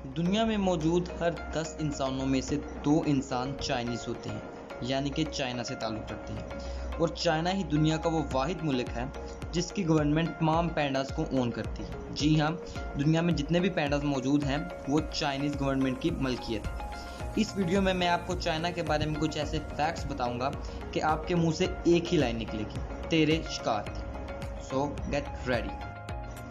दुनिया में मौजूद हर 10 इंसानों में से 2 इंसान चाइनीज़ होते हैं, यानी कि चाइना से ताल्लुक़ रखते हैं। और चाइना ही दुनिया का वो वाहिद मुल्क है जिसकी गवर्नमेंट तमाम पैंडास को ओन करती है। जी हाँ, दुनिया में जितने भी पैंडास मौजूद हैं वो चाइनीज़ गवर्नमेंट की मलकियत है। इस वीडियो में मैं आपको चाइना के बारे में कुछ ऐसे फैक्ट्स बताऊंगा कि आपके मुंह से एक ही लाइन निकलेगी, तेरे शिकार। सो गेट रेडी।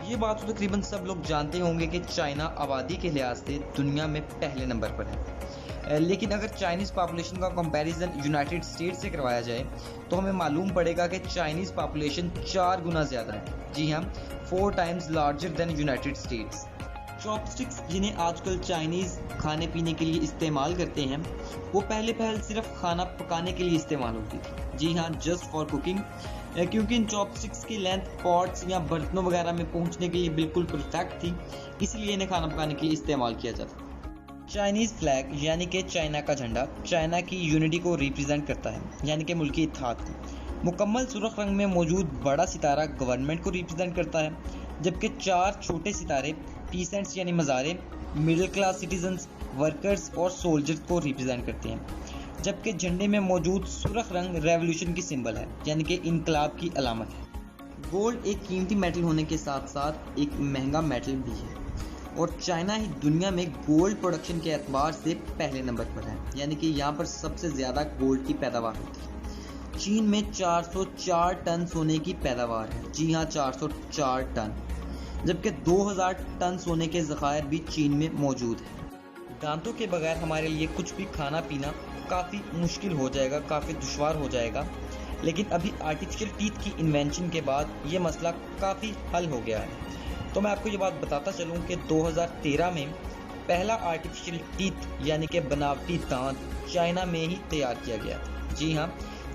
ये बात तो तकरीबन सब लोग जानते होंगे कि चाइना आबादी के लिहाज से दुनिया में पहले नंबर पर है। लेकिन अगर चाइनीज़ पॉपुलेशन का कंपैरिजन यूनाइटेड स्टेट्स से करवाया जाए तो हमें मालूम पड़ेगा कि चाइनीज़ पॉपुलेशन 4 गुना ज़्यादा है। जी हाँ, 4 times larger than United states. Chopsticks जिन्हें आजकल चाइनीज़ खाने पीने के लिए इस्तेमाल करते हैं, वो पहले सिर्फ खाना पकाने के लिए इस्तेमाल होती थी। जी हाँ, जस्ट फॉर कुकिंग, क्योंकि इन चॉपस्टिक्स की लेंथ पॉट्स या बर्तनों वगैरह में पहुंचने के लिए बिल्कुल परफेक्ट थी, इसलिए इन्हें खाना पकाने के लिए इस्तेमाल किया जाता। चाइनीज़ फ्लैग यानी कि चाइना का झंडा चाइना की यूनिटी को रिप्रेजेंट करता है, यानी कि मुल्की इत्तेहाद को। मुकम्मल सुर्ख रंग में मौजूद बड़ा सितारा गवर्नमेंट को रिप्रेजेंट करता है, जबकि 4 छोटे सितारे पीसेंट्स यानी मज़ारे, मिडिल क्लास सिटीजन्स, वर्कर्स और सोल्जर्स को रिप्रेजेंट करते हैं। जबकि झंडे में मौजूद सुर्ख रंग रेवोल्यूशन की सिंबल है, यानी कि इनकलाब की अलामत है। गोल्ड एक कीमती मेटल होने के साथ साथ एक महंगा मेटल भी है, और चाइना ही दुनिया में गोल्ड प्रोडक्शन के एतबार से पहले नंबर पर है, यानी कि यहाँ पर सबसे ज़्यादा गोल्ड की पैदावार होती है। चीन में 404 टन सोने की पैदावार है। जी हाँ, 404 टन, जबकि 2000 टन सोने के ज़खायर भी चीन में मौजूद है। दांतों के बगैर हमारे लिए कुछ भी खाना पीना काफ़ी मुश्किल हो जाएगा, काफ़ी दुश्वार हो जाएगा। लेकिन अभी आर्टिफिशियल टीथ की इन्वेंशन के बाद ये मसला काफ़ी हल हो गया है। तो मैं आपको ये बात बताता चलूँ कि 2013 में पहला आर्टिफिशियल टीथ यानी कि बनावटी दांत चाइना में ही तैयार किया गया था। जी हाँ,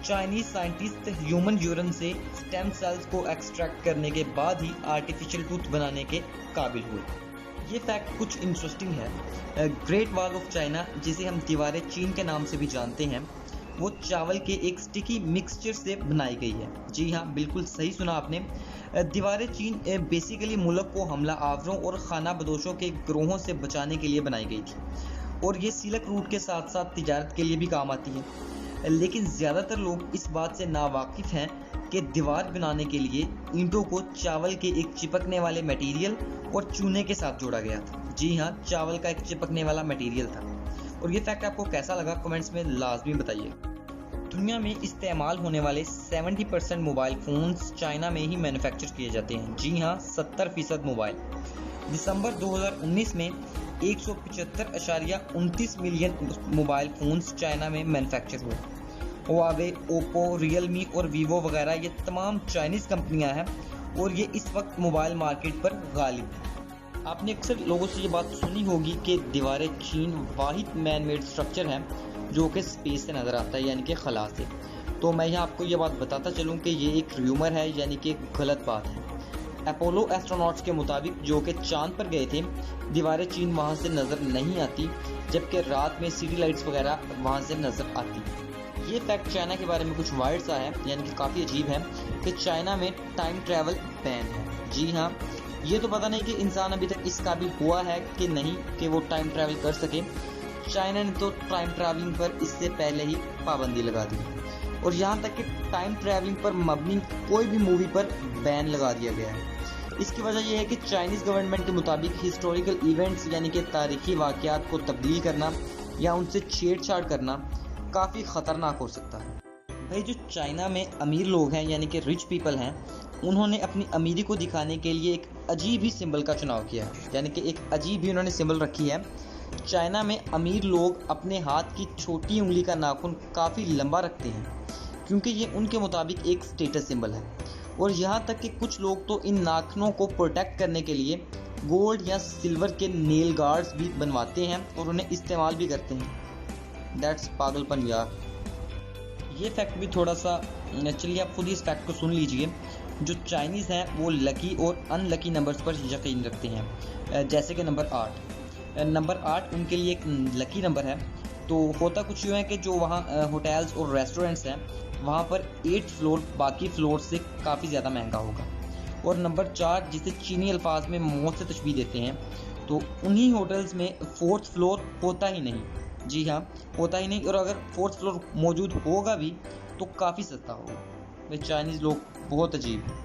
चाइनीज़ साइंटिस्ट ह्यूमन यूरन से स्टेम सेल्स को एक्सट्रैक्ट करने के बाद ही आर्टिफिशियल टूथ बनाने के काबिल हुए। ये फैक्ट कुछ इंटरेस्टिंग है। ग्रेट वॉल ऑफ चाइना, जिसे हम दीवार चीन के नाम से भी जानते हैं, वो चावल के एक स्टिकी मिक्सचर से बनाई गई है। जी हाँ, बिल्कुल सही सुना आपने। दीवार चीन बेसिकली मुल्क को हमला आवरों और खाना बदोशों के ग्रोहों से बचाने के लिए बनाई गई थी, और ये सिल्क रूट के साथ साथ तिजारत के लिए भी काम आती है। लेकिन ज़्यादातर लोग इस बात से नावाकिफ़ हैं कि दीवार बनाने के लिए ईंटों को चावल के एक चिपकने वाले मटेरियल और चूने के साथ जोड़ा गया था। जी हाँ, चावल का एक चिपकने वाला मटेरियल था। और ये फैक्ट आपको कैसा लगा कमेंट्स में लाजमी बताइए। दुनिया में इस्तेमाल होने वाले 70% मोबाइल फ़ोन्स चाइना में ही मैन्युफैक्चर किए जाते हैं। जी हाँ, 70% मोबाइल। दिसंबर 2019 में 175.29 मिलियन मोबाइल फ़ोन्स चाइना में मैन्युफैक्चर हुए। हुआवे, ओप्पो, रियलमी और वीवो वगैरह ये तमाम चाइनीज़ कंपनियां हैं, और ये इस वक्त मोबाइल मार्केट पर गालिब हैं। आपने अक्सर लोगों से ये बात सुनी होगी कि दीवार चीन वाहिद मैन मेड स्ट्रक्चर है जो कि स्पेस से नज़र आता है, यानी कि खला से। तो मैं यहाँ आपको ये बात बताता चलूँ कि ये एक र्यूमर है, यानी कि गलत बात है। अपोलो एस्ट्रोनॉट्स के मुताबिक जो कि चांद पर गए थे, दीवार चीन वहाँ से नज़र नहीं आती, जबकि रात में सिटी लाइट्स वगैरह वहाँ से नज़र आती। ये फैक्ट चाइना के बारे में कुछ वाइड सा है, यानी कि काफ़ी अजीब है कि चाइना में टाइम ट्रैवल बैन है। जी हाँ, ये तो पता नहीं कि इंसान अभी तक इस काबिल हुआ है कि नहीं कि वो टाइम ट्रैवल कर सके। चाइना ने तो टाइम ट्रैवलिंग पर इससे पहले ही पाबंदी लगा दी, और यहाँ तक कि टाइम ट्रैवलिंग पर मबनी कोई भी मूवी पर बैन लगा दिया गया है। इसकी वजह यह है कि चाइनीज़ गवर्नमेंट के मुताबिक हिस्टोरिकल इवेंट्स यानी कि तारीखी वाक़यात को तब्दील करना या उनसे छेड़छाड़ करना काफ़ी ख़तरनाक हो सकता है। भाई, जो चाइना में अमीर लोग हैं यानी कि रिच पीपल हैं, उन्होंने अपनी अमीरी को दिखाने के लिए एक अजीब ही सिंबल का चुनाव किया है, यानी कि एक अजीब ही उन्होंने सिंबल रखी है। चाइना में अमीर लोग अपने हाथ की छोटी उंगली का नाखून काफ़ी लंबा रखते हैं, क्योंकि ये उनके मुताबिक एक स्टेटस सिंबल है। और यहाँ तक कि कुछ लोग तो इन नाखूनों को प्रोटेक्ट करने के लिए गोल्ड या सिल्वर के नेल गार्ड्स भी बनवाते हैं और उन्हें इस्तेमाल भी करते हैं। दैट्स पागलपन यार। ये फैक्ट भी थोड़ा सा, चलिए आप खुद ही इस फैक्ट को सुन लीजिए। जो चाइनीज़ हैं वो लकी और अनलकी नंबर्स पर यकीन रखते हैं, जैसे कि नंबर 8। नंबर 8 उनके लिए एक लकी नंबर है। तो होता कुछ यूँ है कि जो वहाँ होटल्स और रेस्टोरेंट्स हैं, वहाँ पर 8th फ्लोर बाकी फ्लोर से काफ़ी ज़्यादा महंगा होगा। और नंबर 4, जिसे चीनी अल्फाज में मौत से तशबीह देते हैं, तो उन्हीं होटल्स में 4th फ्लोर होता ही नहीं। जी हाँ, होता ही नहीं, और अगर 4th फ्लोर मौजूद होगा भी तो काफ़ी सस्ता होगा। वे चाइनीज़ लोग बहुत अजीब हैं।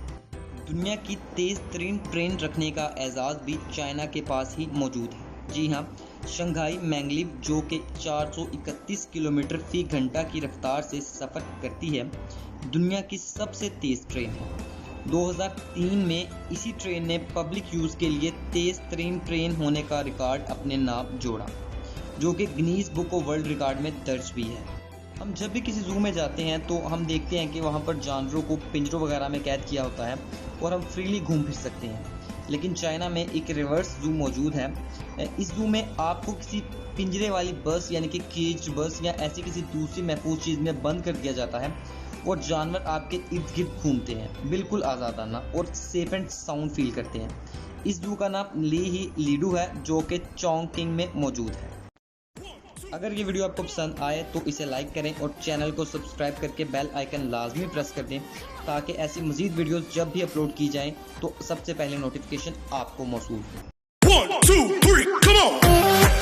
दुनिया की तेज़ तरीन ट्रेन रखने का एजाज़ भी चाइना के पास ही मौजूद है। जी हाँ, शंघाई मैंगलीव जो कि 431 किलोमीटर फी घंटा की रफ्तार से सफ़र करती है, दुनिया की सबसे तेज़ ट्रेन है। 2003 में इसी ट्रेन ने पब्लिक यूज़ के लिए तेज़ तरीन ट्रेन होने का रिकॉर्ड अपने नाम जोड़ा, जो कि Guinness book of world record में दर्ज भी है। हम जब भी किसी ज़ू में जाते हैं तो हम देखते हैं कि वहाँ पर जानवरों को पिंजरों वगैरह में कैद किया होता है और हम फ्रीली घूम फिर सकते हैं। लेकिन चाइना में एक रिवर्स ज़ू मौजूद है। इस ज़ू में आपको किसी पिंजरे वाली बस यानी कि केज बस या ऐसी किसी दूसरी महफूज चीज़ में बंद कर दिया जाता है और जानवर आपके इर्द गिर्द घूमते हैं, बिल्कुल आज़ादाना, और सेफ एंड साउंड फील करते हैं। इस ज़ू का नाम ली ही लीडू है, जो कि चोंगकिंग में मौजूद है। अगर ये वीडियो आपको पसंद आए तो इसे लाइक करें और चैनल को सब्सक्राइब करके बेल आइकन लाजमी प्रेस कर दें, ताकि ऐसी मज़ीद वीडियोस जब भी अपलोड की जाएं तो सबसे पहले नोटिफिकेशन आपको मौसूल हो। 1 2 3 come on